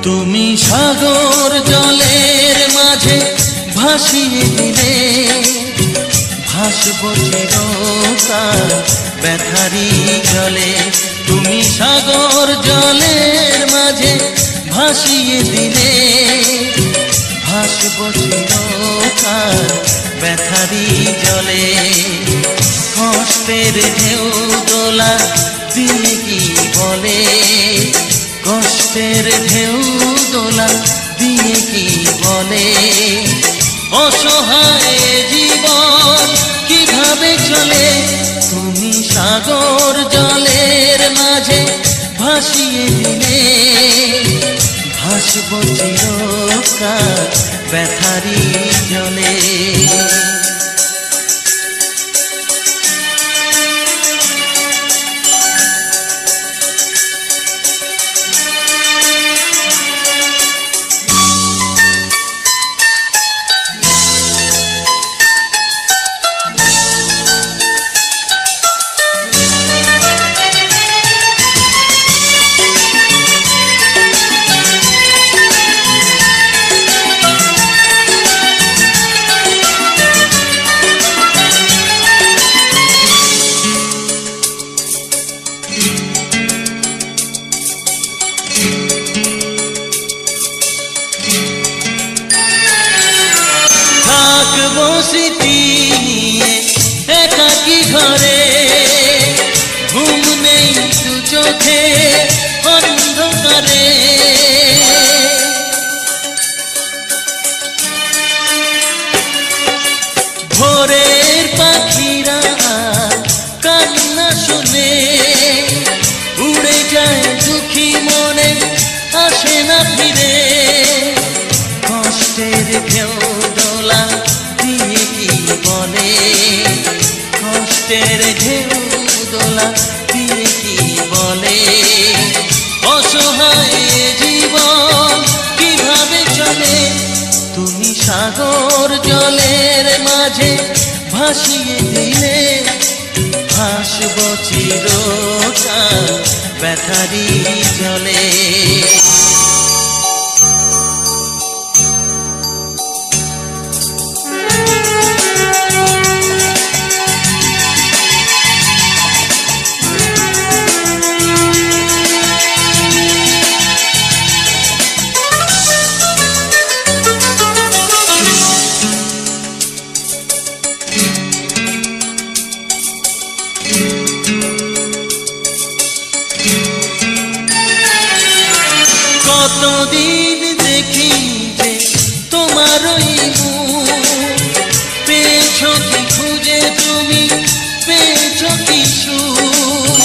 তুমি সাগর জলের মাঝে ভাসিয়ে দিলে, ভাসব চিরকাল ব্যথারি জলে। তুমি সাগর জলের মাঝে ভাসিয়ে দিলে, ভাসব চিরকাল ব্যথারি জলে। কষ্টের ঢেউ দোলা দিয়ে কি বলে, কষ্টের ঢেউ দোলা দিয়ে কি বলে, অসহায় জীবন কিভাবে চলে। তুমি সাগর জলের মাঝে ভাসিয়ে দিলে, ভাসব চিরকাল ব্যথারি জলে। থাকবো স্মৃতি নিয়ে একাকী ঘরে, ঘুম নেই দু চোখে অন্ধকারে। ভোরের পাখিরা কান্না শুনে, উড়ে যায় দুঃখী মনে আসে না ফিরে। কষ্টের ঢেউ দোলা দিয়ে কি বলে, কষ্টের ঢেউ দোলা দিয়ে কি বলে, অসহায় জীবন কিভাবে চলে। তুমি সাগর জলের মাঝে ভাসিয়ে দিলে, ভাসব চিরকাল ব্যথারি জলে। কতদিন দেখি যে তোমার ওই মুখ, পেয়েছো কি খুঁজে তুমি, পেয়েছো কি সুখ।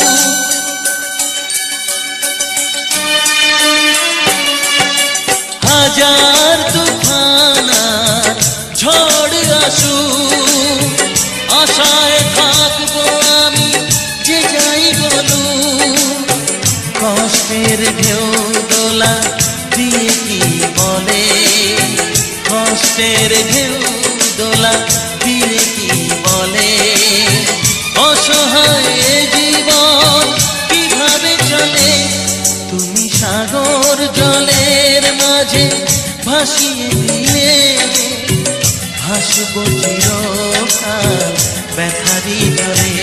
হাজার তুফান আর ঝড় আসুক, আশায় থাকবো আমি যে যাই বলুক। কষ্টের ঢেউ দোলা দিয়ে কি বলে, কষ্টের ঢেউ দোলা দিয়ে কি বলে, অসহায় জীবন কিভাবে চলে। তুমি সাগর জলের মাঝে ভাসিয়ে দিলে, ভাসব চিরকাল ব্যথারি জলে।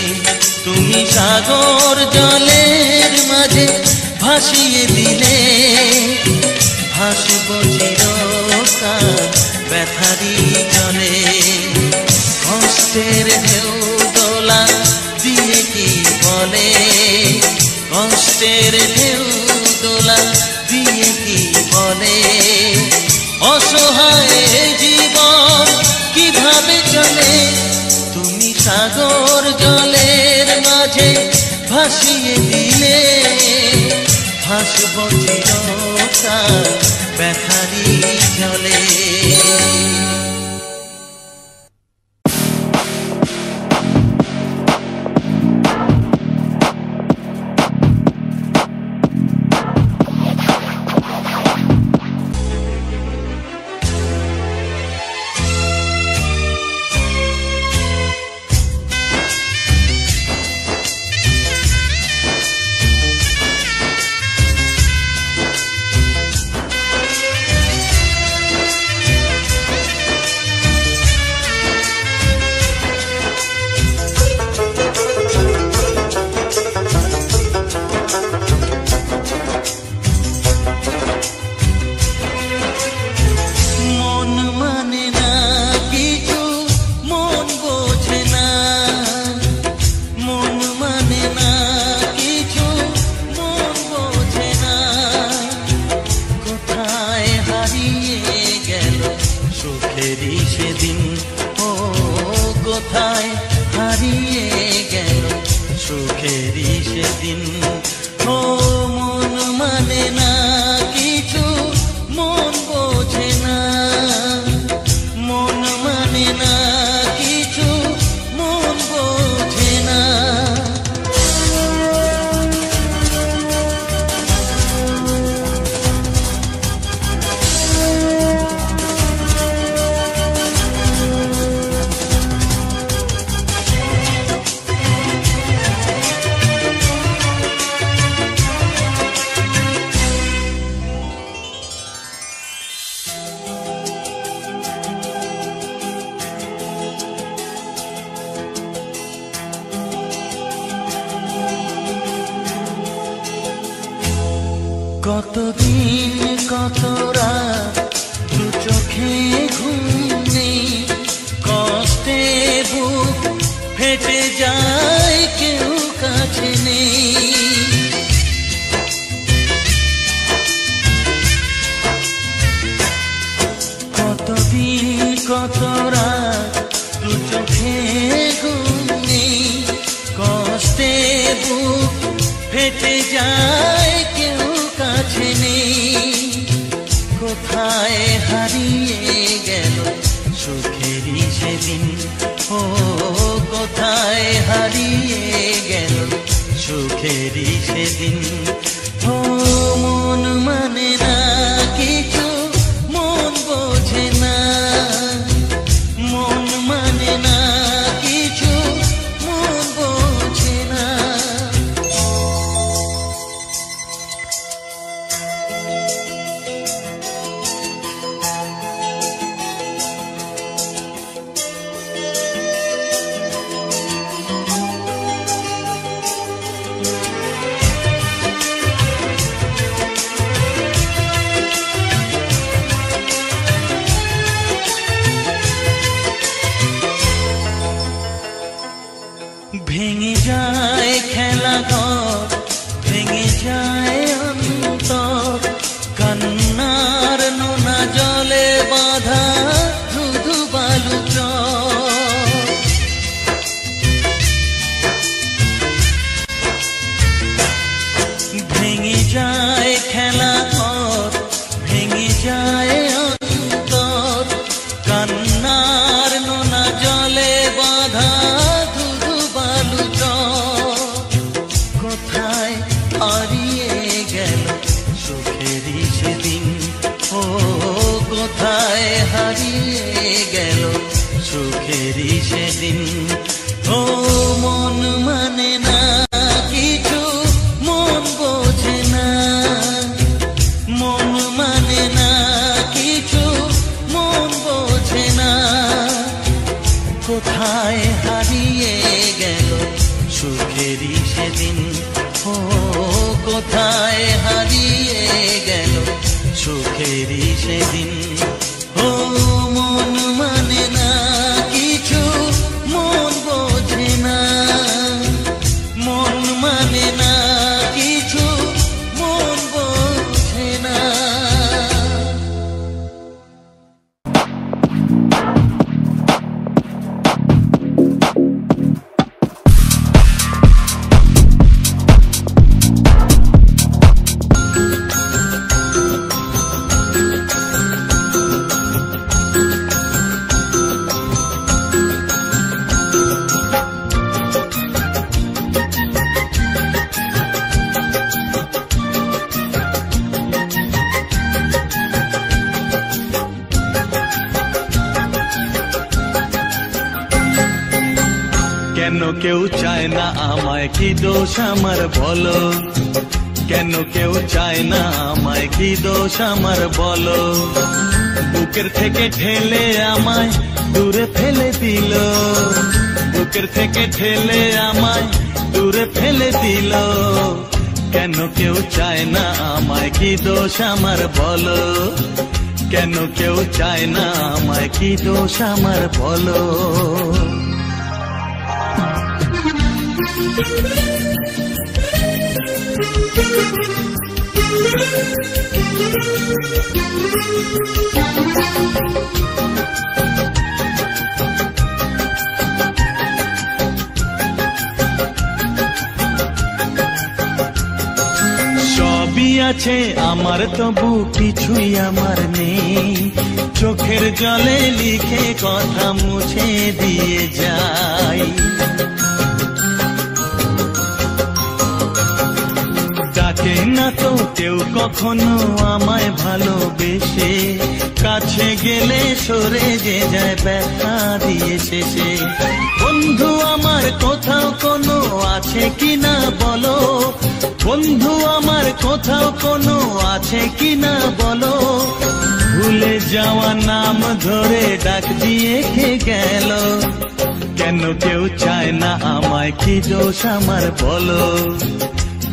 তুমি সাগর জলের মাঝে ভাসিয়ে দিলে, ভাসব চিরকাল ব্যথারি জলে। কষ্টের ঢেউ দোলা দিয়ে কি বলে, কষ্টের ঢেউ দোলা দিয়ে কি বলে, অসহায় জীবন সাগর জলের মাঝে ভাসিয়ে দিলে ভাসব চিরকাল ব্যথারি জলে। কতদিন কত রাত দু চোখে ঘুম নেই, কষ্টে বুক ফেটে যায় কেউ কাছে নেই। কতদিন কত রাত দু চোখে ঘুম নেই, কষ্টে বুক ফেটে যায় কেউ কাছে নেই। কোথায় হারিয়ে গেল সুখেরই সেদিন, ও কোথায় হারিয়ে গেল সুখেরই সেদিন। ও মন মানে না কিছু, মন বোঝে না, মন মানে না কিছু, মন বোঝে না। ভেঙে যায় খেলা ঘর, ভেঙে যায় অন্তর, কান্নার নোনা জলে বাঁধা ধুধু বালু চর। ভেঙে যায় খেলা ঘর, ভেঙে যায় অন্তর, কান্নার নোনা জলে বাঁধা কোথায় হারিয়ে গেল সুখেরই সেদিন, ও কোথায় হারিয়ে গেল সুখেরই সেদিন। ও মন মানে না কিছু, মন বোঝে না, মন মানে না কিছু, মন বোঝে না। কোথায় হারিয়ে গেল সুখেরই সেদিন, ও কোথায় হারিয়ে গেল সুখেরই সেদিন। ও মন মানে না কিছু, মন বোঝে না, মন মানে না কিছু, মন বোঝে না। কেন কেউ চায় না আমায়, কি দোষ আমার বলো? কেন কেউ চায় না আমায়, কি দোষ আমার বলো? বুকের থেকে ঠেলে আমায় দূরে ফেলে দিল, বুকের থেকে ঠেলে আমায় দূরে ফেলে দিল। কেন কেউ চায় না আমায়, কি দোষ আমার বলো? কেন কেউ চায় না আমায়, কি দোষ আমার বলো? সবই আছে আমার, তবু কিছুই আমার নেই। চোখের জলে লিখে কথা মুছে দিয়ে যাই। ডাকে না তো কেউ কখনো আমায় ভালোবেসে, কাছে গেলে সরে যে যায় ব্যথা দিয়ে শেষে। বন্ধু আমার কোথাও কোনো আছে কিনা বলো, বন্ধু আমার কোথাও কোনো আছে কিনা বলো? ভুলে যাওয়া নাম ধরে ডাক দিয়ে কে গেল। কেন কেউ চায় না আমায়, কি দোষ আমার বলো?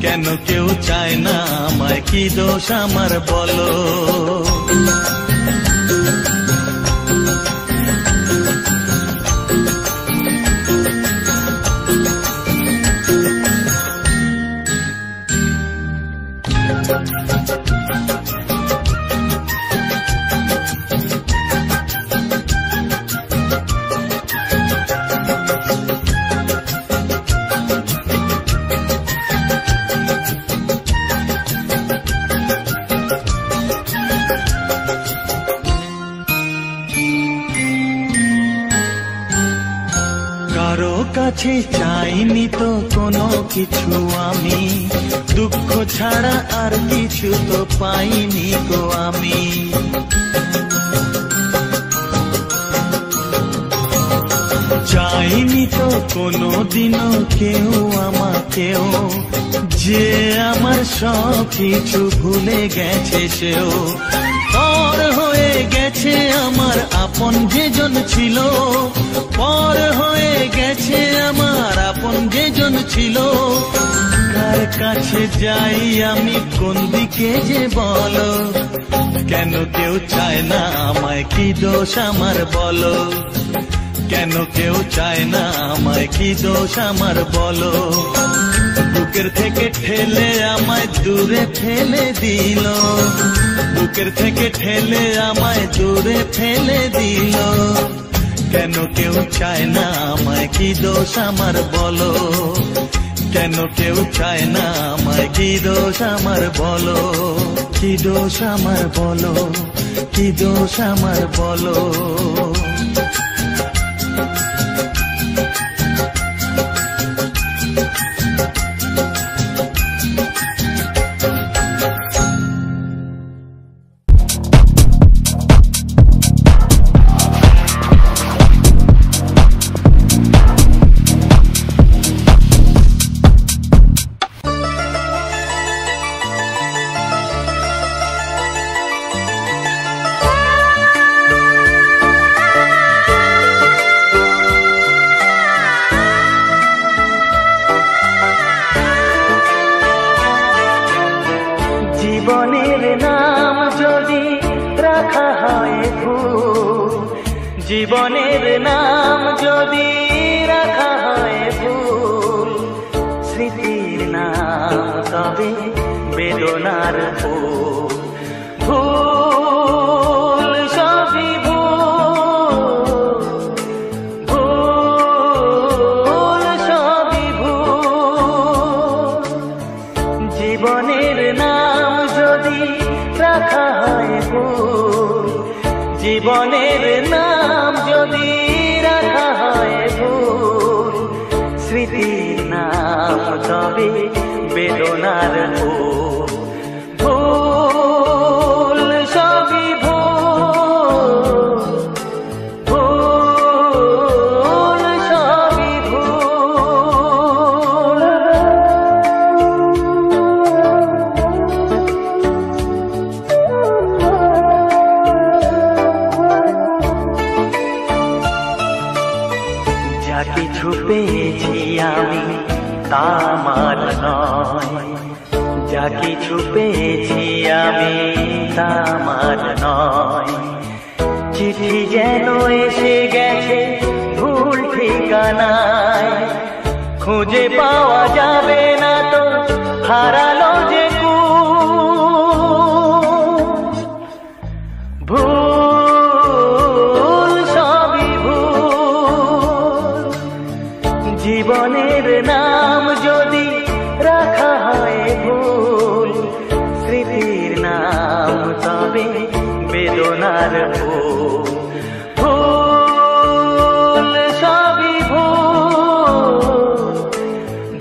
কেন কেউ চায় না আমায়, কি দোষ আমার বলো? কারো কাছে চাইনি তো কোনো কিছু আমি, দুঃখ ছাড়া আর কিছু তো পাইনি গো আমি। চাইনি তো কোনো দিনও কেউ আমাকেও, যে আমার সব কিছু ভুলে গেছে সেও। পর হয়ে গেছে আমার আপন যেজন ছিল, পর হয়ে গেছে আমার আপন যেজন ছিল। কার কাছে যাই আমি, কোন দিকে যে বলো? কেন কেউ চায় না আমায়, কি দোষ আমার বলো? কেন কেউ চায় না আমায়, কি দোষ আমার বলো? বুকের থেকে ঠেলে আমায় দূরে ফেলে দিল, বুকের থেকে ঠেলে আমায় দূরে ফেলে দিল। কেন কেউ চায় না আমায়, কি দোষ আমার বলো? কেন কেউ চায় না আমায়, কি দোষ আমার বলো? কি দোষ আমার বলো? কি দোষ আমার বলো? জীবনের নাম যদি রাখা হয় ভুল, জীবনের নাম যদি রাখা হয় ভুল, স্মৃতির নাম তবে বেদনার ফুল। ভুল সবই ভুল, ভুল সবই ভুল। জীবনের নাম যদি রাখা হয় ভুল, জীবনের নাম যদি রাখা হয় ভুল, স্মৃতির নাম তবে বেদনার ফুল। ভুল সবই ভুল, ভুল সবই ভুল। যা কিছু পেয়েছি আমি তা আমার নয়, যা কিছু পেয়েছি আমি তা আমার নয়। চিঠি যেন এসে গেছে ভুল ঠিকানায়, খুঁজে পাওয়া যাবে না তো হারালো যে ভুল, সবই ভুল। জীবনের নাম যদি রাখা হয় ভুল, স্মৃতির নাম তবে বেদনার ভুল। ভুল সবই ভুল,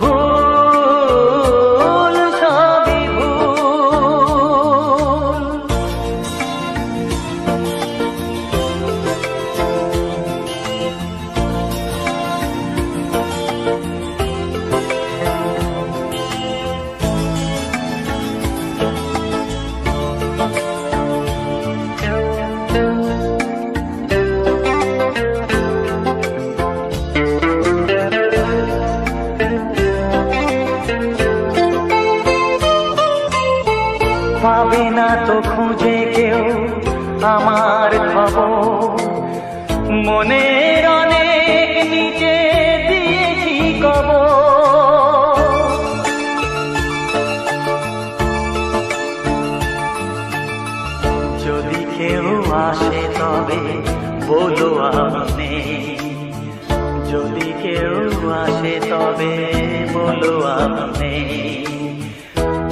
ভুল সবই ভুল। পাবে না তো খুঁজে কেউ আমার খবর, মনের অনেক নিচে দিয়েছি কবর। যদি কেউ আসে তবে বলো আমি নেই, যদি কেউ আসে তবে বলো আমি নেই।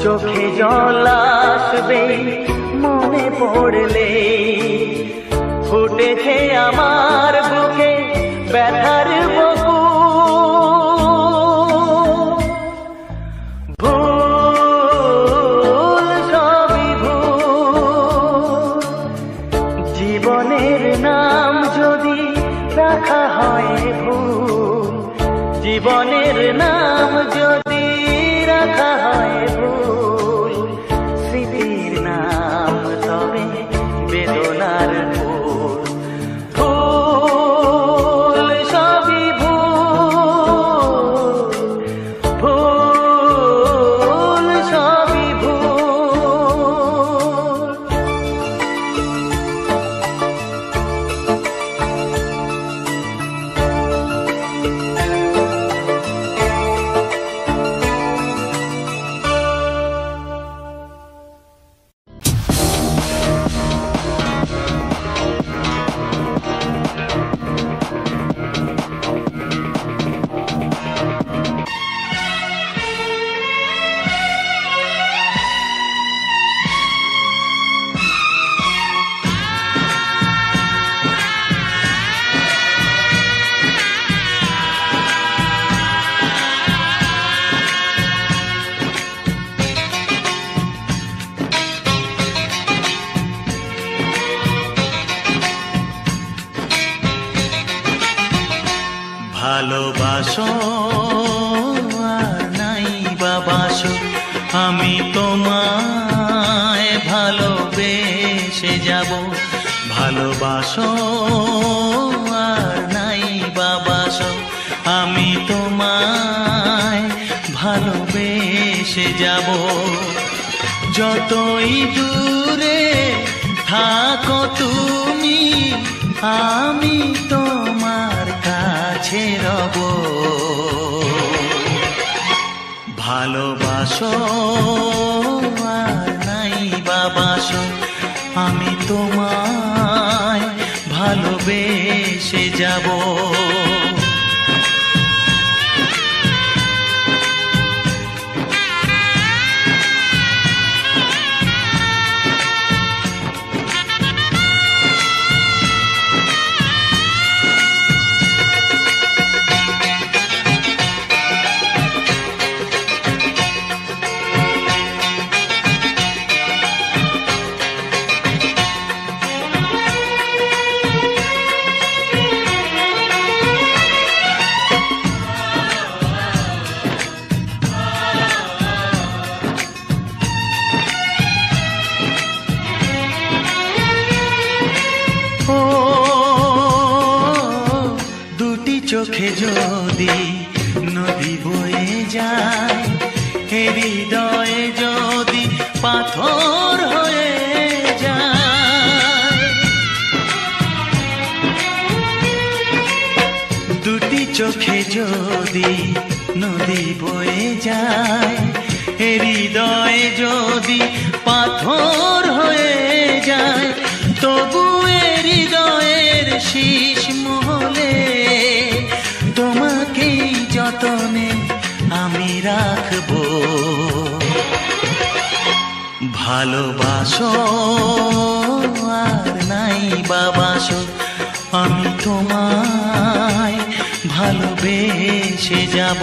চোখে জল আসবে মনে পড়লে, ফুটেছে আমার বুকে ব্যথার বকুল। ভুল সবই ভুল, জীবনের নাম যদি রাখা হয় ভুল, জীবনের নাম যদি রাখা হয় ভুল, স্মৃতির নাম তবে বেদনার ভুল। ভুল সবই ভুল, ভুল সবই ভুল। ভালোবাসো আর নাই বাবাসো, আমি তোমায় ভালোবেসে যাব। ভালোবাসো আর নাই বাবাসো, আমি তোমায় ভালোবেসে যাব। যতই দূরে থাকো তুমি, আমি তোমার কাছে রব। ভালোবাসো আর নাই বাবাসো, আমি তোমায় ভালোবেসে যাব। চোখে যদি নদী বয়ে যায়, হৃদয়ে যদি পাথর হয়ে যায়, দুটি চোখে যদি নদী বয়ে যায়, হৃদয়ে যদি পাথর হয়ে যায়, তবু হৃদয়ের শীষ মহলে তোমাকেই যতনে আমি রাখবো। ভালোবাসো আর নাই বাবাসো, আমি তোমায় ভালোবেসে যাব।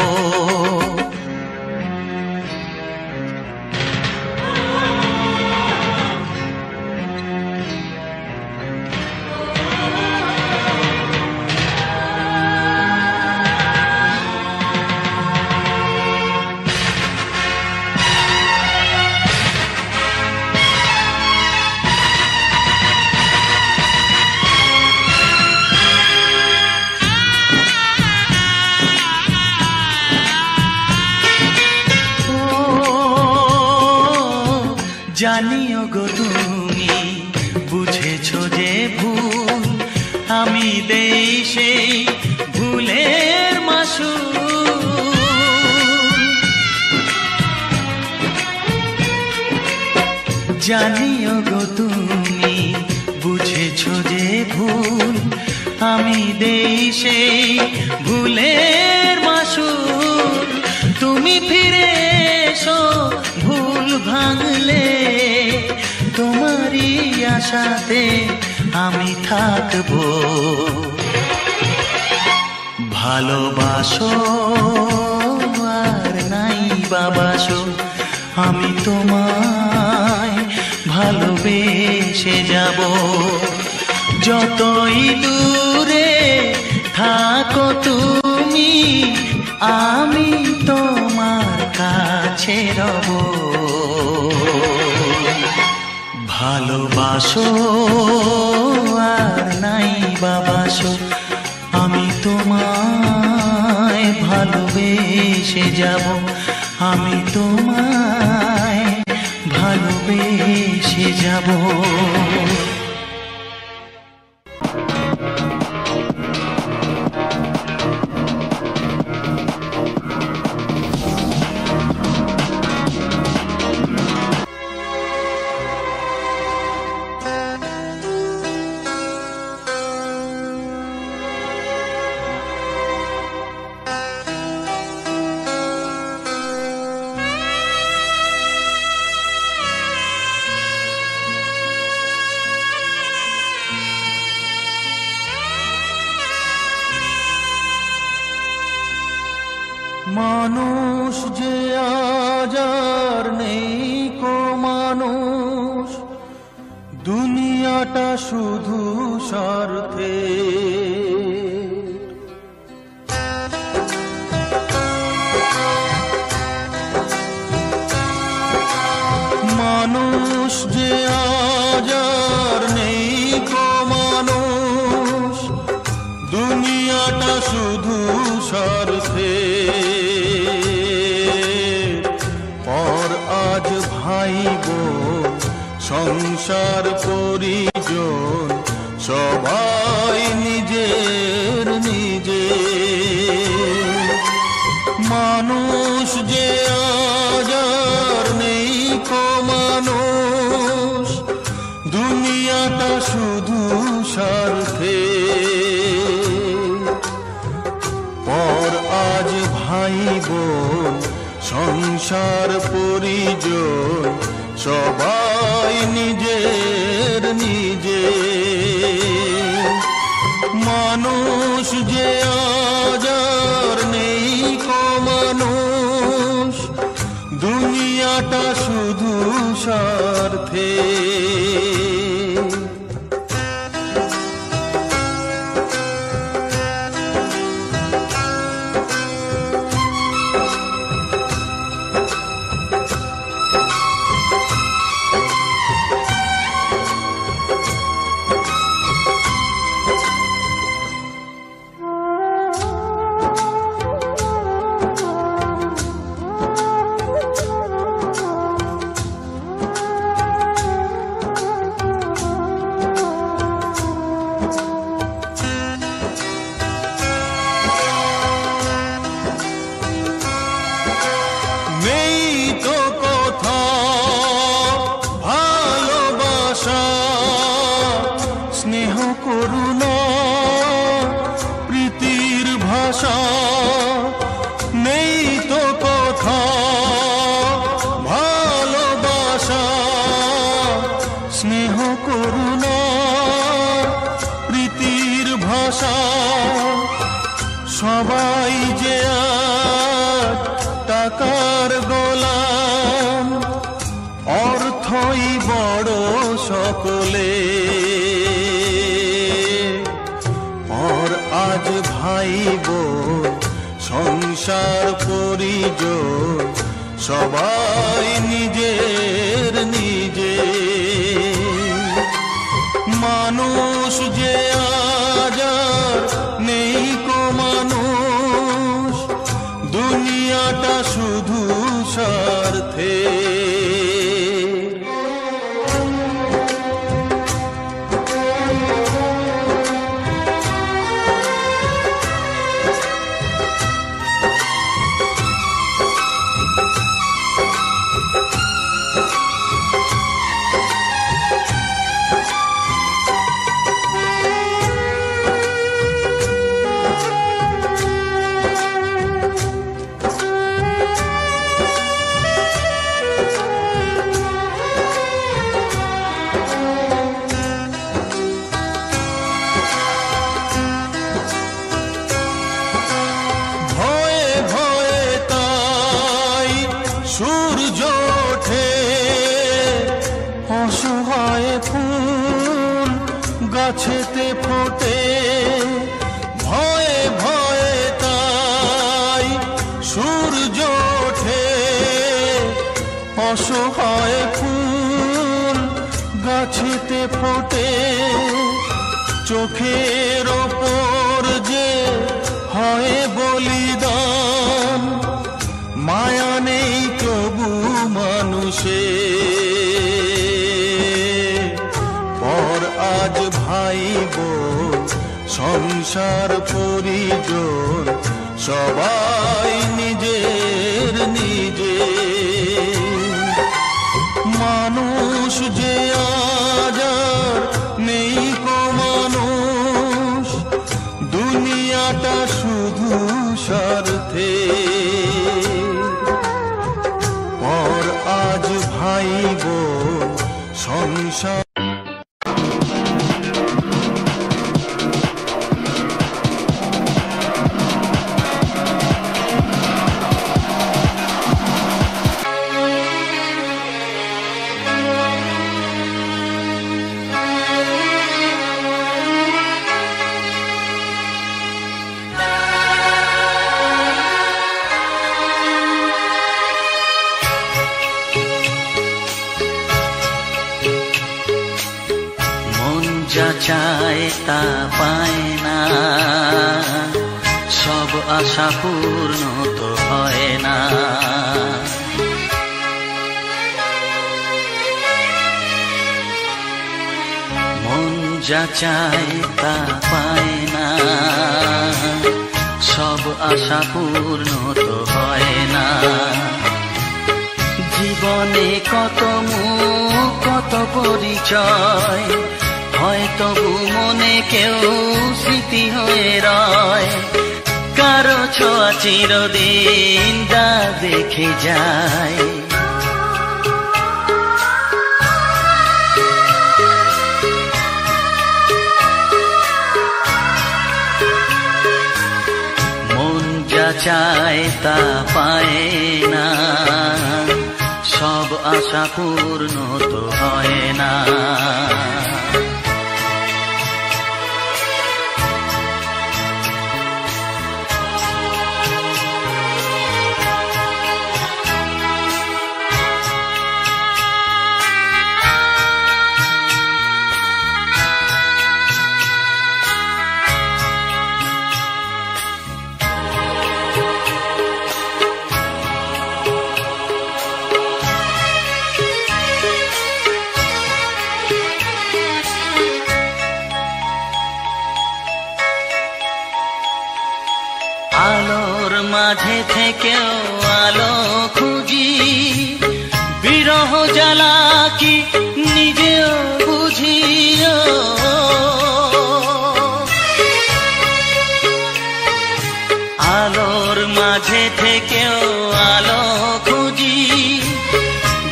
জানিও গো তুমি বুঝেছো যে ভুল, আমি দেই সেই ভুলের মাসুল। জানিও গো তুমি বুঝেছো যে ভুল, আমি দেই সেই ভুলের মাসুল। তুমি ফিরে এসো ভুল ভাঙলে, তোমারই আশাতে আমি থাকবো। ভালোবাসো আর নাই বাবাসো, আমি তোমায় ভালোবেসে যাব। যতই দূরে থাকো তুমি, আমি তোমার কাছে রব। ভালোবাসো আর নাই বাবাসো, আমি তোমায় ভালোবেসে যাব। আমি তোমায় ভালোবেসে যাব। মানুষ যে আজ আর নেই কো মানুষ, দুনিয়াটা শুধু স্বার্থে। মানুষ যে আজ আর নেই কো মানুষ, দুনিয়াটা শুধু স্বার্থে। সংসার পরিজন সবাই নিজের নিজে। মানুষ যে আজ আর নেই কো মানুষ, দুনিয়াটা শুধু স্বার্থে। পর আজ ভাই বোন সংসার পরিজন সবাই নিজের নিজে। মানুষ যে আজ আর নেই কো মানুষ, দুনিয়াটা শুধু স্বার্থে। সবাই যে আজ টাকার গোলাম, অর্থই বড় সকলে। আর আজ ভাই বোন সংসার পরিজন সবাই নিজের নিজে। মানুষ যে আজ আর নেই কো মানুষ, দুনিয়াটা শুধু স্বার্থে। সূর্য ওঠে অসহায় ফুল গাছেতে ফোটে, ভয়ে ভয়ে তাই সূর্য ওঠে অসহায় ফুল গাছেতে ফোটে। চোখের ওপর যে হয় বলিদান, মায়া নেই তবু মানুষে। পর আজ ভাই বোন সংসার পরিজন সবাই নিজের নিজে। মানুষ যে আজ আর নেই কো মানুষ, দুনিয়াটা শুধু স্বার্থে। পর আজ ভাই বোন সংসার যা চায় তা পায় না, সব আশা পূর্ণ তো হয় না। মন যা চায় তা পায় না, সব আশা পূর্ণ তো হয় না। জীবনে কত মুখ কত পরিচয়, হয়তো মনে কেউ স্মৃতি হয়ে রয়। কারো ছোঁয়া চিরদিন দা দেখে যায়। মন যা চায় তা পায় না, সব আশা পূর্ণ তো হয় না। আলোর মাঝে থেকেও আলো খুঁজি, বিরহ জ্বালা কি নিজেও বুঝি। আলোর মাঝে থেকেও আলো খুঁজি,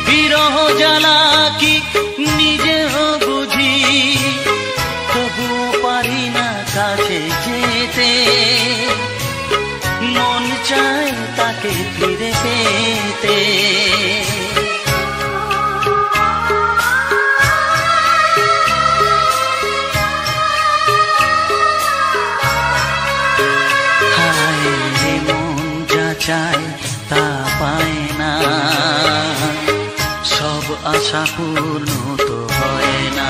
বিরহ জ্বালা কি নিজেও বুঝি। তবুও পারি না কাছে যে চায় তা পায় না, সব আশা পূর্ণ তো হয় না।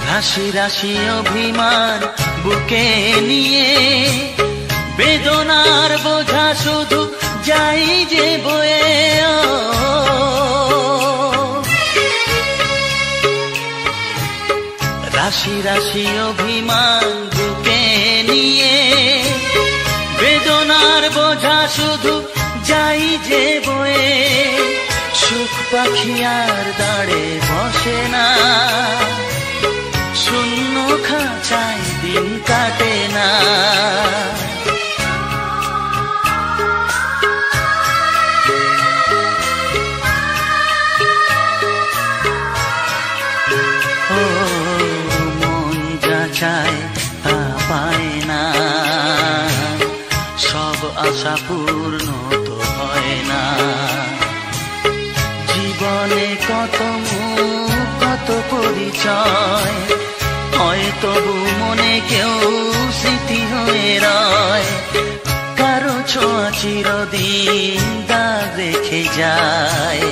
রাশি রাশি অভিমান বুকে নিয়ে বেদনার বোঝা শুধু যাই যে বয়ে, রাশি রাশি অভিমান বুকে নিয়ে বেদনার বোঝা শুধু যাই যে বয়ে, সুখ পাখি আর দাঁড়ে বসে না, শূন্য খাঁচায় দিন কাটে না। ও মন যা চায় তা পায় না, সব আশা পূর্ণ তো হয় না। জীবনে কত মুখ কত পরিচয় হয়, তবু মনে কেউ স্মৃতি হয়ে রয়, কারো ছোঁয়া চিরদিন দাগ রেখে যায়।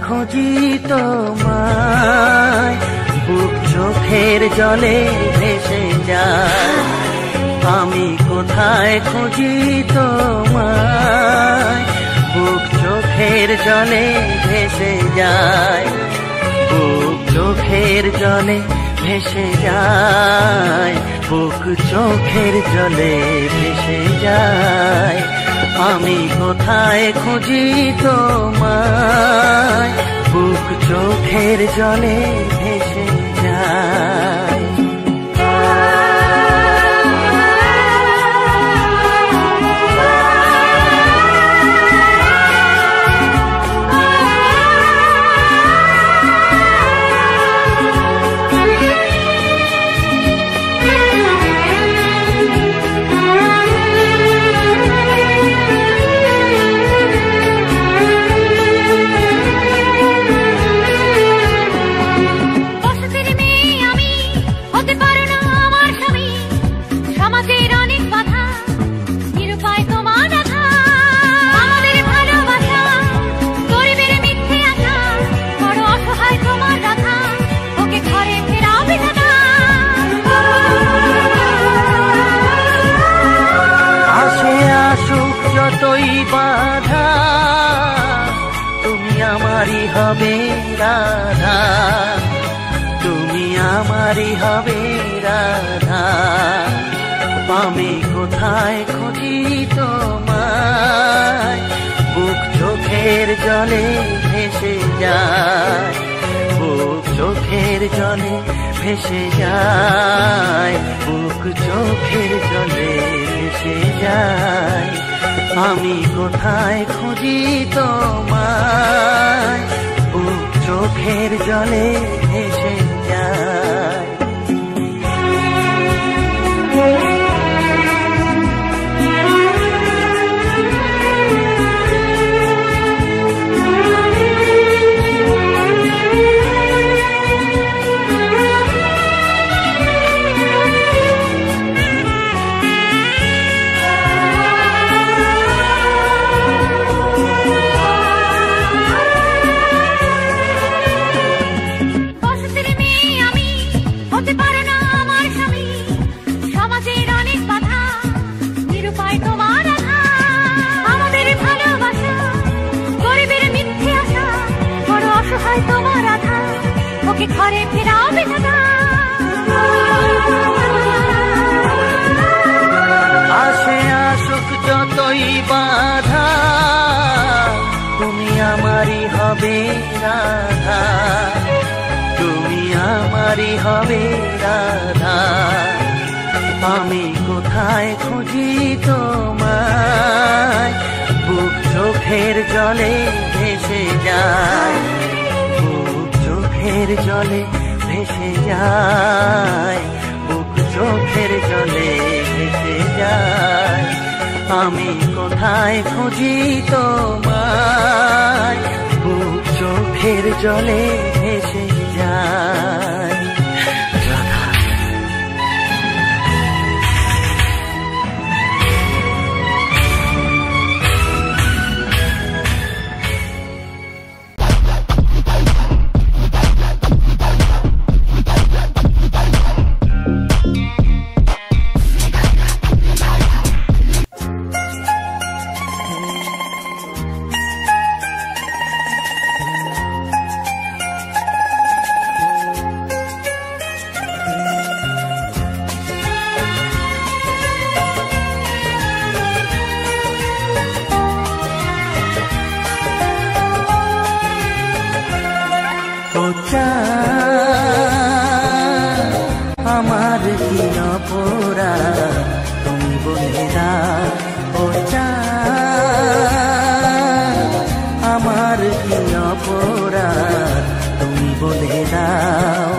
খুঁজি তোমায়, বুক চোখের জলে ভেসে যায়। আমি কোথায় খুঁজি তোমায়, বুক চোখের জলে ভেসে যায়, বুক চোখের জলে ভেসে যায়, বুক চোখের জলে ভেসে যায়। আমি কোথায় খুঁজি তোমায়, বুক চোখের জলে ভেসে যায়। যতই বাধা তুমি আমারই হবে রাধা, তুমি আমারই হবে রাধা। আমি কোথায় খুঁজি তোমায়, বুক চোখের জলে ভেসে যায়, বুক চোখের জলে ভেসে যায়, বুক চোখের জলে ভেসে যায়। আমি কোথায় খুঁজি তোমায়, বুক চোখের জলে ভেসে যায়। ঘরে ফেরাবে দাদা, আসে আসুক যতই বাধা, তুমি আমারই হবে রাধা, তুমি আমারই হবে রাধা। আমি কোথায় খুঁজি তোমায়, বুক চোখের জলে ভেসে যায়, চোখের জলে ভেসে যায়, বুক চোখের জলে ভেসে যায়। আমি কোথায় খুঁজি তোমায়, বুক চোখের জলে ভেসে যায়। আমার কি অপরাধ তুমি বলে দাও, ও আমার কি অপরাধ তুমি বলে দাও।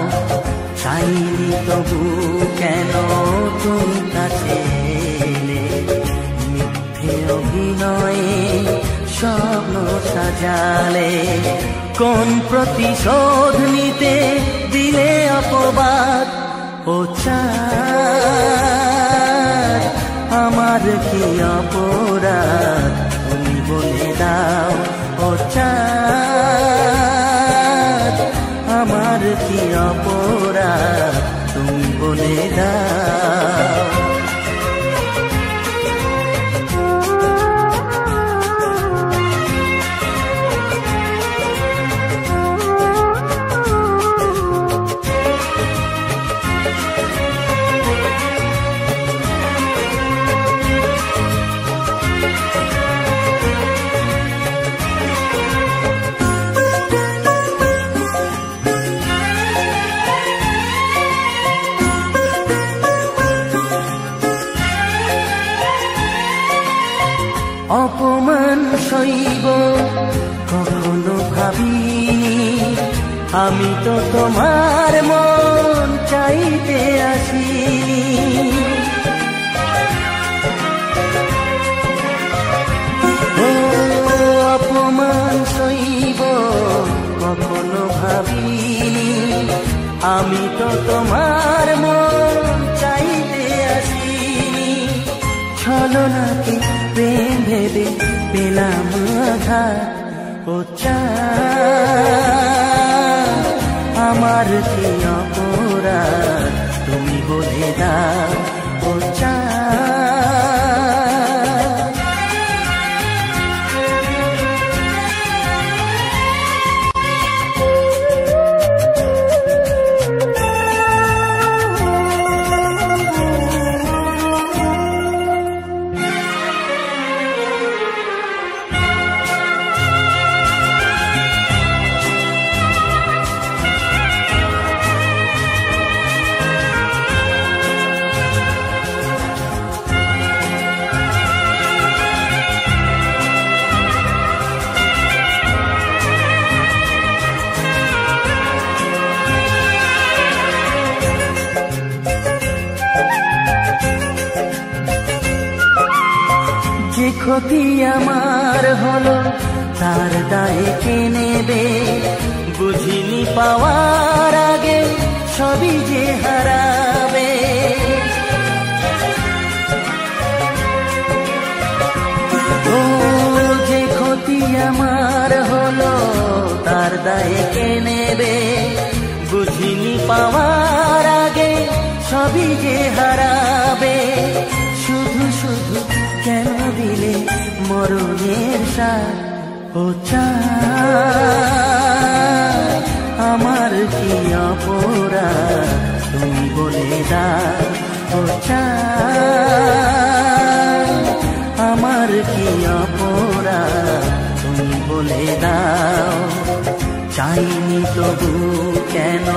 চাইনি তবু কেন তুমি কাছে এলে, মিথ্যে অভিনয়ে স্বপ্ন সাজালে। কোন প্রতিশোধ নিতে দিলে অপবাদ, ও আমার কি অপরাধ তুমি বলে দাও, ও আমার কি অপরাধ তুমি বলে দাও। অপমান সইব কখনো ভাবিনি, আমি তো তোমার মন চাইতে আসিনি। ও অপমান সইব কখনো ভাবিনি, আমি তো তোমার মন চাইতে আসিনি। ছলনাকে প্রেম ভেবে পেলাম আঘাত, ও আমার কি অপরাধ তুমি বলে দাও, ও ক্ষতি আমার হলো তার দায়ে কে নেবে, বুঝিনি পাওয়ার আগে সবই যে হারাবে। ও যে ক্ষতি আমার হলো তার দায়ে কে নেবে, বুঝিনি পাওয়ার আগে সবই যে হারাবে। শুধু শুধু কেন দিলে মরণের সাথ, ও চাঁদ আমার কি অপরাধ তুমি বলে দাও, ও চাঁদ আমার কি অপরাধ তুমি বলে দাও। চাইনি তবু কেন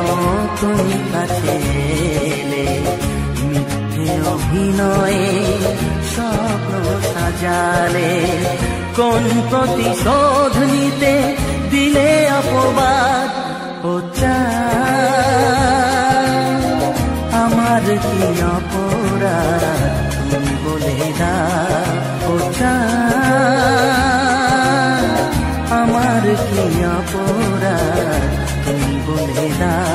তুমি কাছে এলে, মিথ্যে অভিনয়ে স্বপ্ন সাজালে। কোন প্রতিশোধ নিতে দিলে অপবাদ, ও চাঁদ আমার কি অপরাধ তুমি বলে দাও, ও চাঁদ আমার কি অপরাধ তুমি বলে দাও।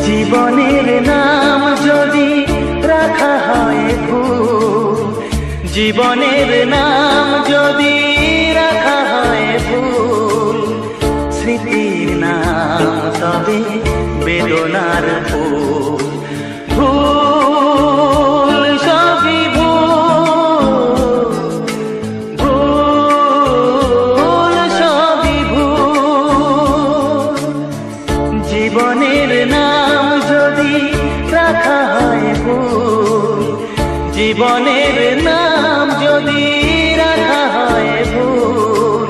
জীবনের নাম যদি রাখা হয় ভুল, জীবনের নাম যদি রাখা হয় ভুল, স্মৃতির নাম তবে বেদনার ফুল। ভুল সবই ভুল, ভুল সবই ভুল। জীবনের নাম যদি রাখা হয় ভুল, জীবনের নাম যদি রাখা হয় ভুল,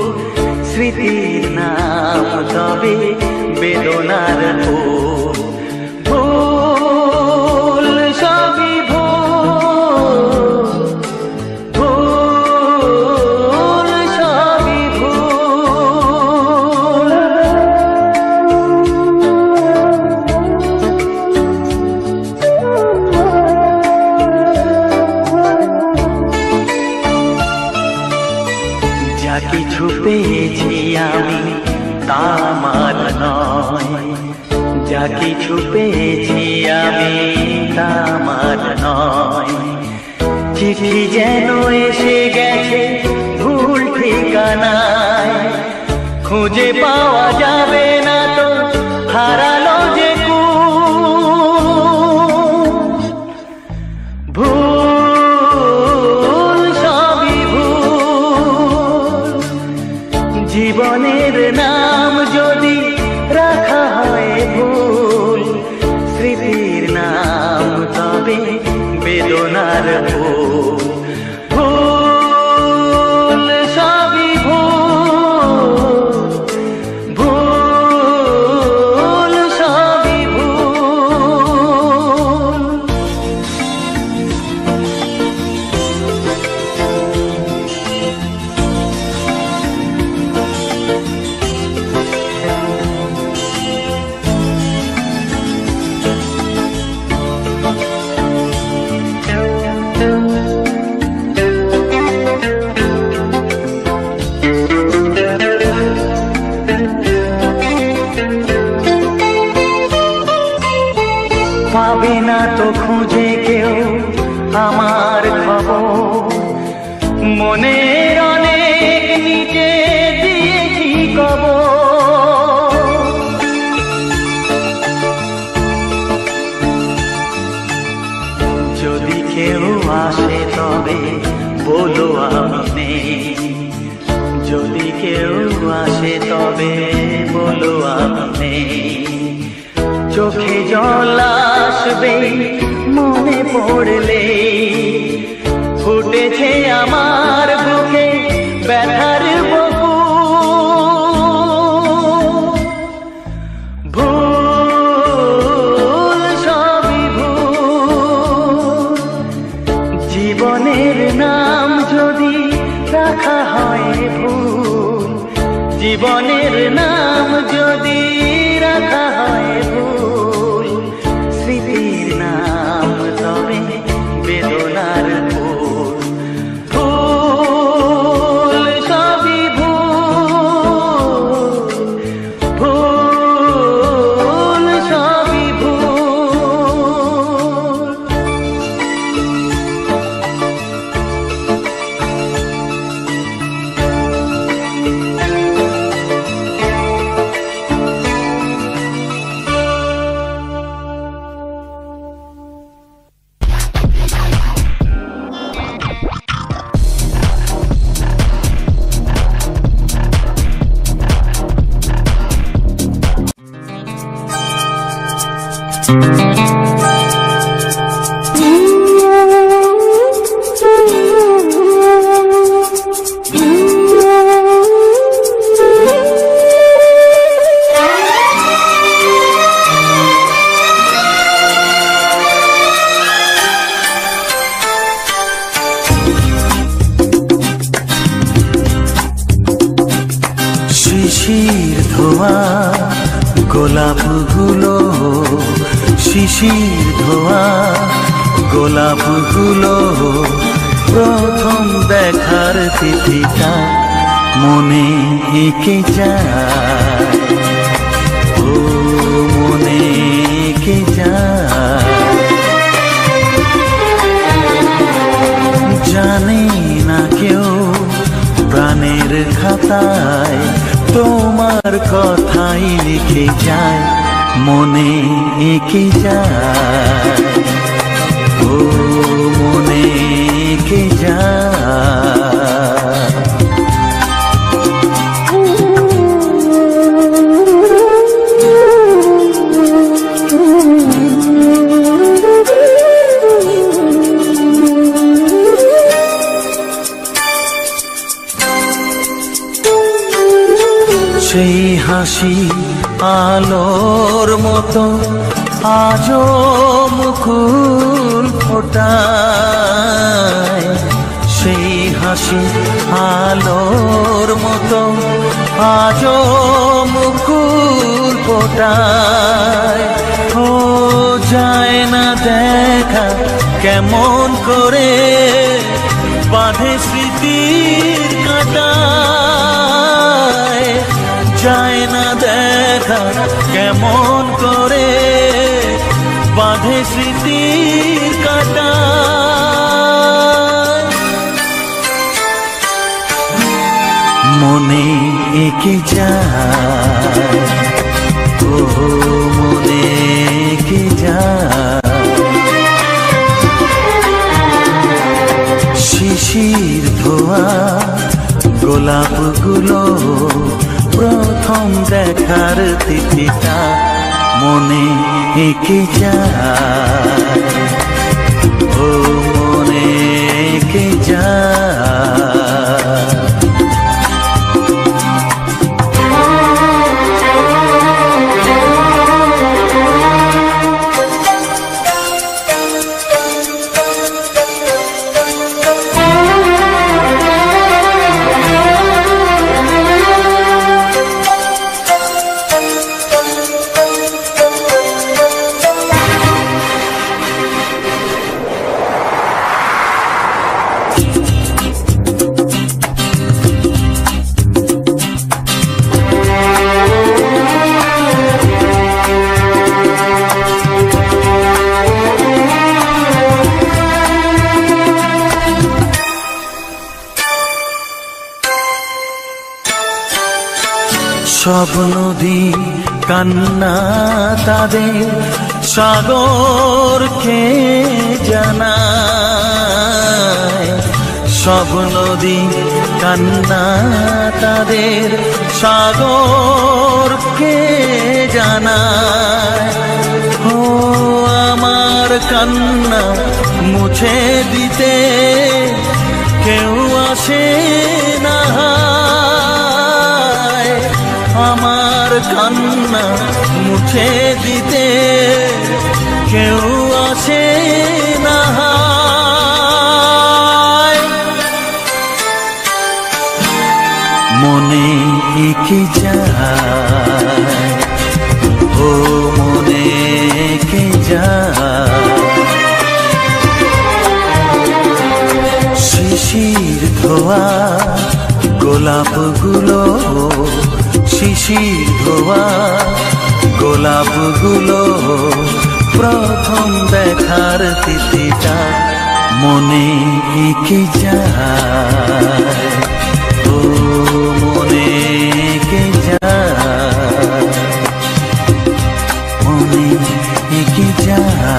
স্মৃতির নাম তবে বেদনার ফুল। ভুল সবই ভুল, ভুল সবই ভুল। যা কিছু পেয়েছি আমি তা আমার নয়, যা কিছু পেয়েছি আমি তা আমার নয়। চিঠি যেন এসে গেছে ভুল ঠিকানায়, খুঁজে পাওয়া যাবে না তো হারালো যে ভুল সবই ভুল। জীবনের নাম যদি রাখা হয় ভুল, স্মৃতির নাম তবে বেদনার ফুল। ভুল সবই ভুল, ভুল সবই ভুল। তবে বলো আপনি, চোখে জল আসবে মনে পড়লে, ফুটেছে আমার বুকে ব্যথার বকু, ভুল সবই ভুল, জীবনের নাম যদি রাখা হয় ভুল, জীবনের নাম যদি রাখা হয় ভুল, স্মৃতির নাম তবে বেদনার ফুল, ভুল সবই ভুল, ভুল সবই ভুল। শিশির ধোয়া গোলাপগুলো, শিশির ধোয়া গোলাপগুলো, প্রথম দেখার তিথিটা মনে এঁকে যায়, ও মনে এঁকে যায়, জানে না কেউ প্রাণের খাতায় তোমার কথাই লিখে যায়, মনে এঁকে যায়, ও মনে এঁকে যায়। সেই হাসি আলোর মতো আজও মুকুল ফোটায়, সেই হাসি আলোর মতো আজও মুকুল ফোটায়, ও যায় না দেখা কেমন করে বাঁধে স্মৃতির কাঁটায়, যায় না দেখা কেমন করে বাঁধে স্মৃতির কাঁটায়, মনে এঁকে যায়, ও মনে এঁকে যায়। শিশির ধোয়া গোলাপগুলো, প্রথম দেখার তিথিটা মনে এঁকে যায়, ও মনে এঁকে যায়। সব নদী কান্না তাদের সাগরকে জানায়, সব নদী কান্না তাদের সাগরকে জানায়। ও আমার কান্না মুছে দিতে কেউ আসে না, আমার কান্না মুছে দিতে কেউ আসে না। মনে এঁকে যায়, ও মনে এঁকে যায়, শিশির ধোয়া গোলাপগুলো, শিশির ধোয়া গোলাপগুলো, প্রথম দেখার তিথিটা মনে এঁকে যায়। ও মনে এঁকে যায়, মনে এঁকে যায়,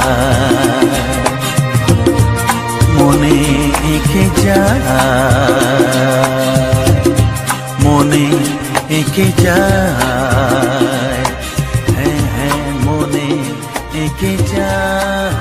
মনে এঁকে যায়, মনে এঁকে যায়, হ্যাঁ হ্যাঁ মনে এঁকে যায়।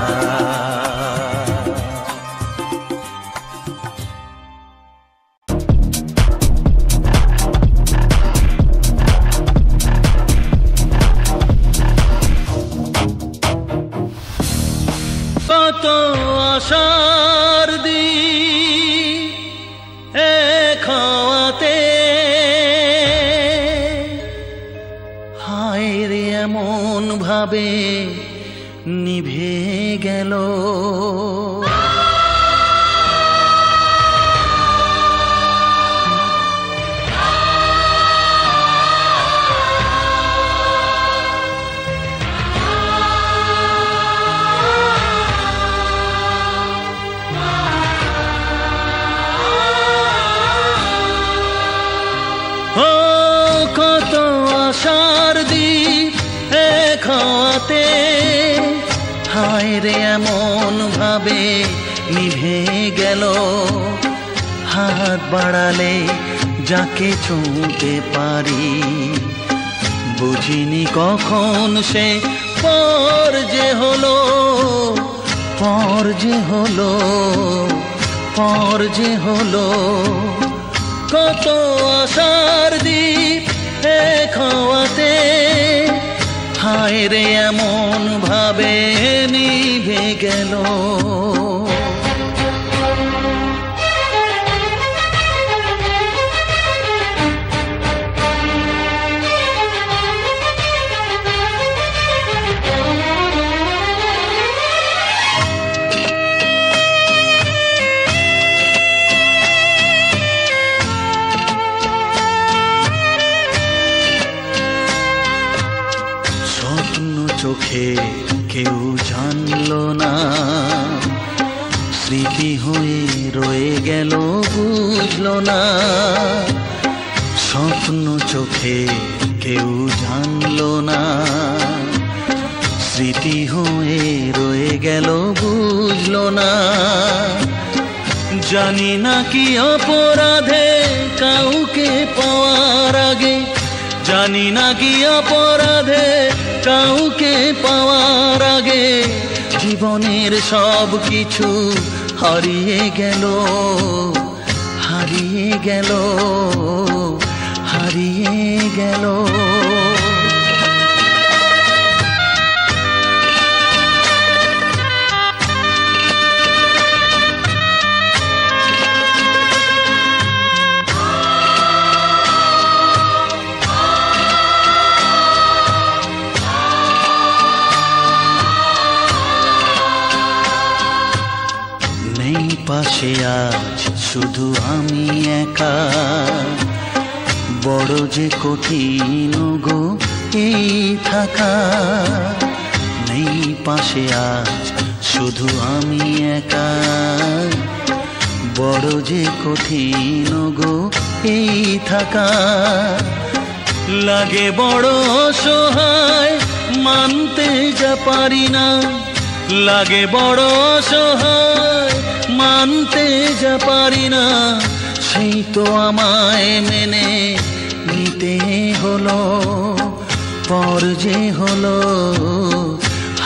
কত আশার দিন এক হওয়াতে, হায় রে এমন ভাবে নিভে গেল। কত আশার দ্বীপ এক হওয়াতে, হায় রে এমন ভাবে নিভে গেল। হাত বাড়ালে যাকে ছুঁতে পারি, বুঝিনি কখন সে পর যে হলো, পর যে হলো, পর যে হলো। কত আশার দ্বীপ এক হওয়াতে, হায় রে এমন ভাবে নিভে গেল। চোখে কেউ জানলো না, স্মৃতি হয়ে রয়ে গেল বুঝলো না। স্বপ্ন চোখে কেউ জানলো না, স্মৃতি হয়ে রয়ে গেল বুঝলো না। জানি না কি অপরাধে কাউকে পাওয়ার আগে, জানি না কি অপরাধে কাউকে পাওয়ার আগে, জীবনের সব কিছু হারিয়ে গেল, হারিয়ে গেল, হারিয়ে গেল। পাশে আজ শুধু আমি একা, বড় যে কঠিন গো এই থাকা। নেই পাশে আজ শুধু আমি একা, বড় যে কঠিন গো এই থাকা। লাগে বড় অসহায় মানতে যা পারি না, লাগে বড় অসহায় মানতে যা পারি না। সেই তো আমায় মেনে নিতে হলো, পর যে হলো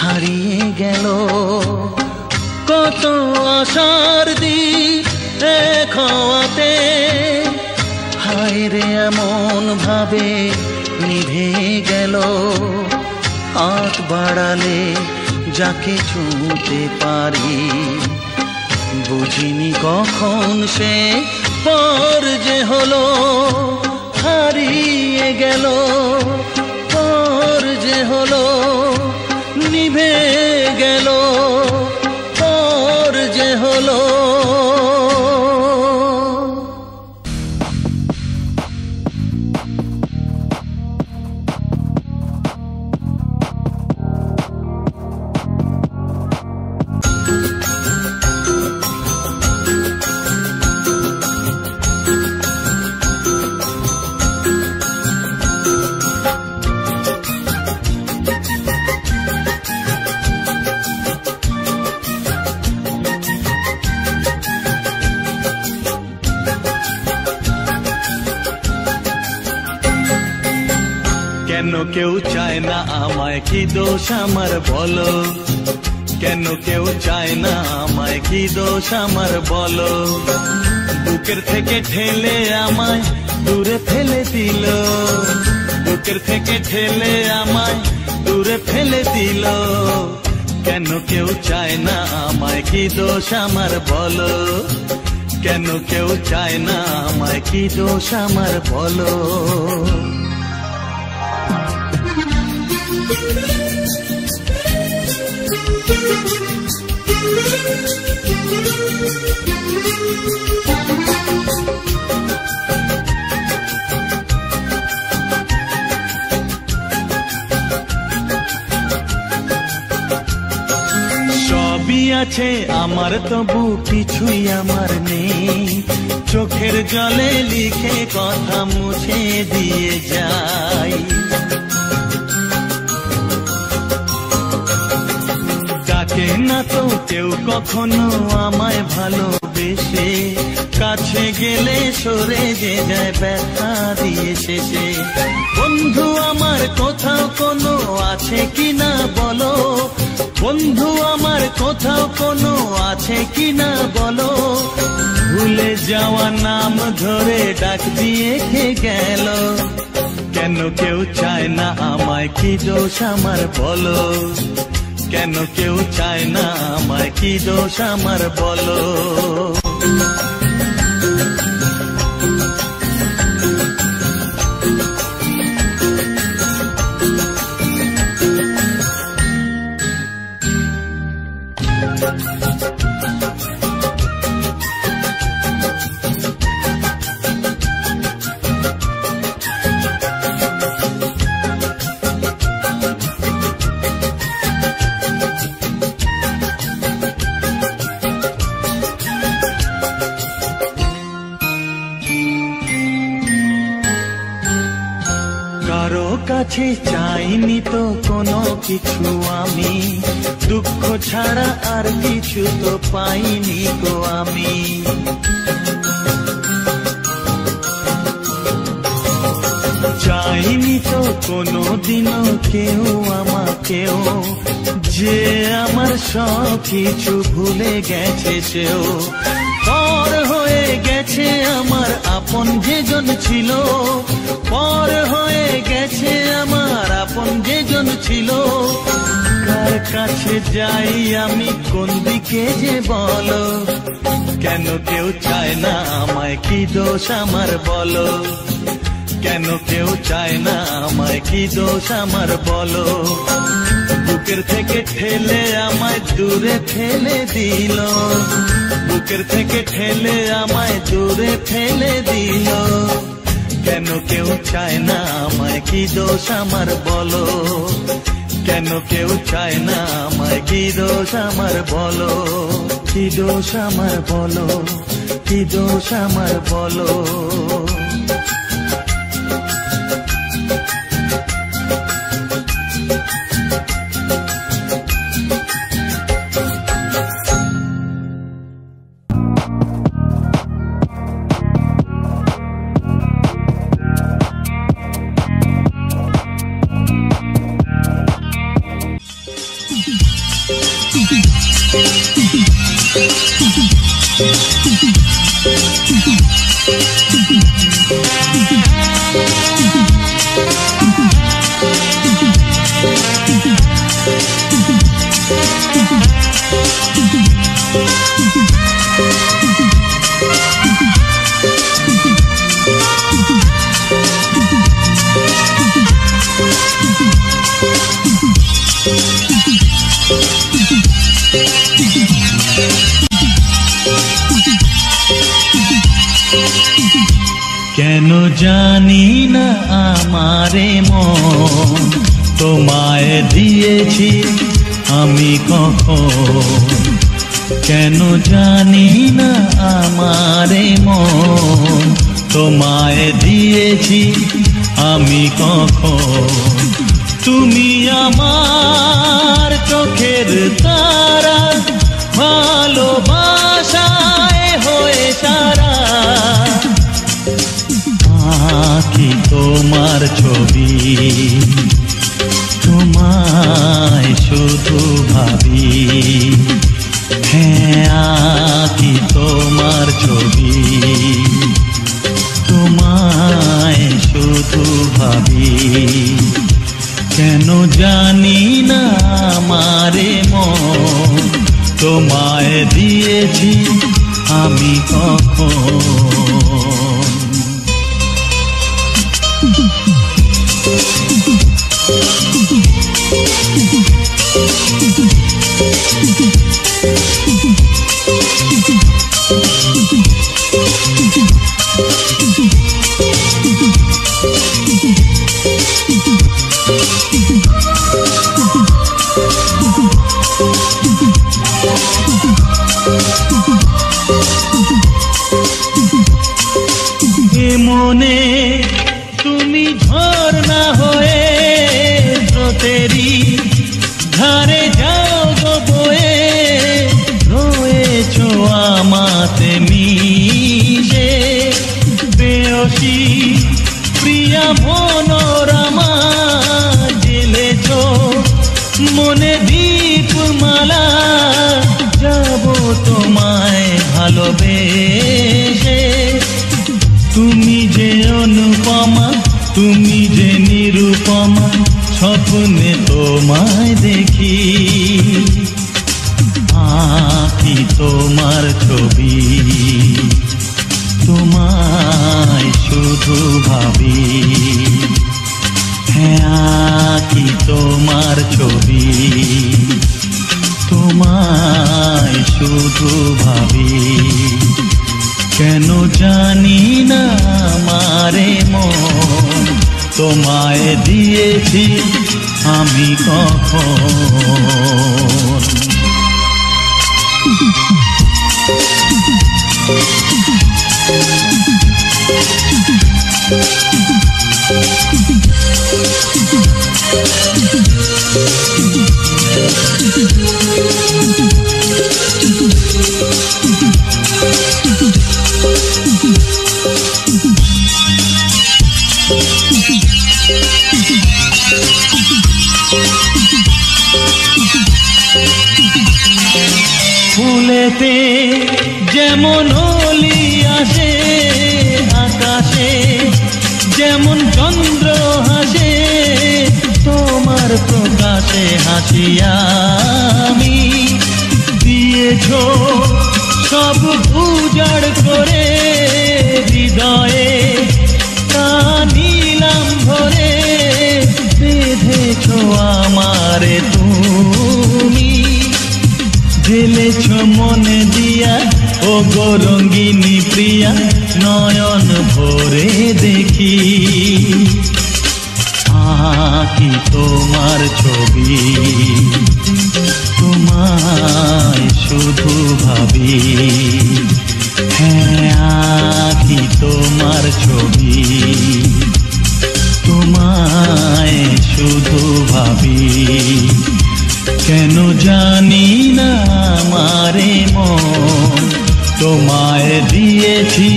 হারিয়ে গেল। কত আশার দ্বীপ খাওয়াতে, হায় রে এমন ভাবে নিভে গেল। হাত বাড়ালে যাকে ছুঁতে পারি, বুঝিনি কখন সে পর যে হলো হারিয়ে গেল। পর যে হলো নিভে গেল, পর যে হলো। কেন কেউ চায় না আমায়, কি দোষ আমার বলো? কেন কেউ চায় না আমায়, কি দোষ আমার বলো? বুকের থেকে ঠেলে আমায় দূরে ফেলে দিল, বুকের থেকে ঠেলে আমায় দূরে ফেলে দিল। কেন কেউ চায় না আমায়, কি দোষ আমার বলো? কেন কেউ চায় না আমায়, কি দোষ আমার বলো? সবই আছে আমার, তবু কিছুই আমার নেই। চোখের জলে লিখে কথা মুছে দিয়ে যাই। ডাকে না তো কেউ কখনো আমায় ভালোবেসে, কাছে গেলে সরে যে যায় ব্যথা দিয়ে শেষে। বন্ধু আমার কোথাও কোনো আছে কিনা বলো, বন্ধু আমার কোথাও কোনো আছে কিনা বলো? ভুলে যাওয়া নাম ধরে ডাক দিয়ে কে গেল। কেন কেউ চায় না আমায়, কি দোষ আমার বলো? কেন কেউ চায় না আমায়, কি দোষ আমার বলো? কারো কাছে চাইনি তো কোনো কিছু আমি, দুঃখ ছাড়া আর কিছু তো পাইনি গো আমি। চাইনি তো কোনো দিনও কেউ আমাকেও, যে আমার সব কিছু ভুলে গেছে সেও। পর হয়ে গেছে আমার আপন যেজন ছিল, পর হয়ে গেছে আমার আপন যেজন ছিল। কার কাছে যাই আমি, কোন দিকে যে বলো? কেন কেউ চায় না আমায়, কি দোষ আমার বলো? কেন কেউ চায় না আমায়, কি দোষ আমার বলো? বুকের থেকে ঠেলে আমায় দূরে ফেলে দিল, বুকের থেকে ঠেলে আমায় দূরে ফেলে দিল। কেন কেউ চায় না আমায়, কি দোষ আমার বলো? কেন কেউ চায় না আমায়, কি দোষ আমার বলো? কি দোষ আমার বলো? কি দোষ আমার বলো? কেন জানি না আমারে মন তোমায় দিয়েছি আমি কখন, কেন জানি না আমারে মন তোমায় দিয়েছি আমি কখন। তুমি আমার চোখের তারা, ভালোবাসায় হয়ে সারা, আঁকি তোমার ছবি, তোমায় শুধু ভাবি। হ্যাঁ, আঁকি তোমার ছবি, তোমায় শুধু ভাবি। কেন জানি না আমারে মন তোমায় দিয়েছি আমি কখন। মনে তুমি ঝর্ণা হয়ে স্রোতেরি ধারে যাও গো বয়ে, রয়েছো আমাতে মিশে প্রেয়সী প্রিয়া মনোরমা। জেলেছ মনে দীপমালা, যাব তোমায় ভালোবেসে। তুমি যে অনুপমা, তুমি যে নিরুপমা, স্বপ্নে তোমায় দেখি। আঁকি তোমার ছবি, তোমায় শুধু ভাবি। হ্যাঁ, আঁকি তোমার ছবি, তোমায় শুধু ভাবি। কেন জানি না আমারে মন তোমায় দিয়েছি আমি কখন। ফুলেতে যেমন অলি আসে, আকাশে যেমন চন্দ্র হাসে, তোমার প্রকাশে হাসি আমি। দিয়েছ সব উজাড় করে, হৃদয়ে তা নিলাম ভরে। বেঁধেছ আমারে তুমি, ঢেলেছ মনে দিয়া ও গো রঙ্গিনী প্রিয়া। নয়ন ভরে দেখি, আঁকি তোমার ছবি, তোমায় শুধু ভাবি। হ্যাঁ, আঁকি তোমার ছবি, তোমায় শুধু ভাবি। কেন জানি না আমারে মন তোমায় দিয়েছি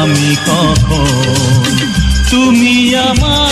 আমি কখন। তুমি আমার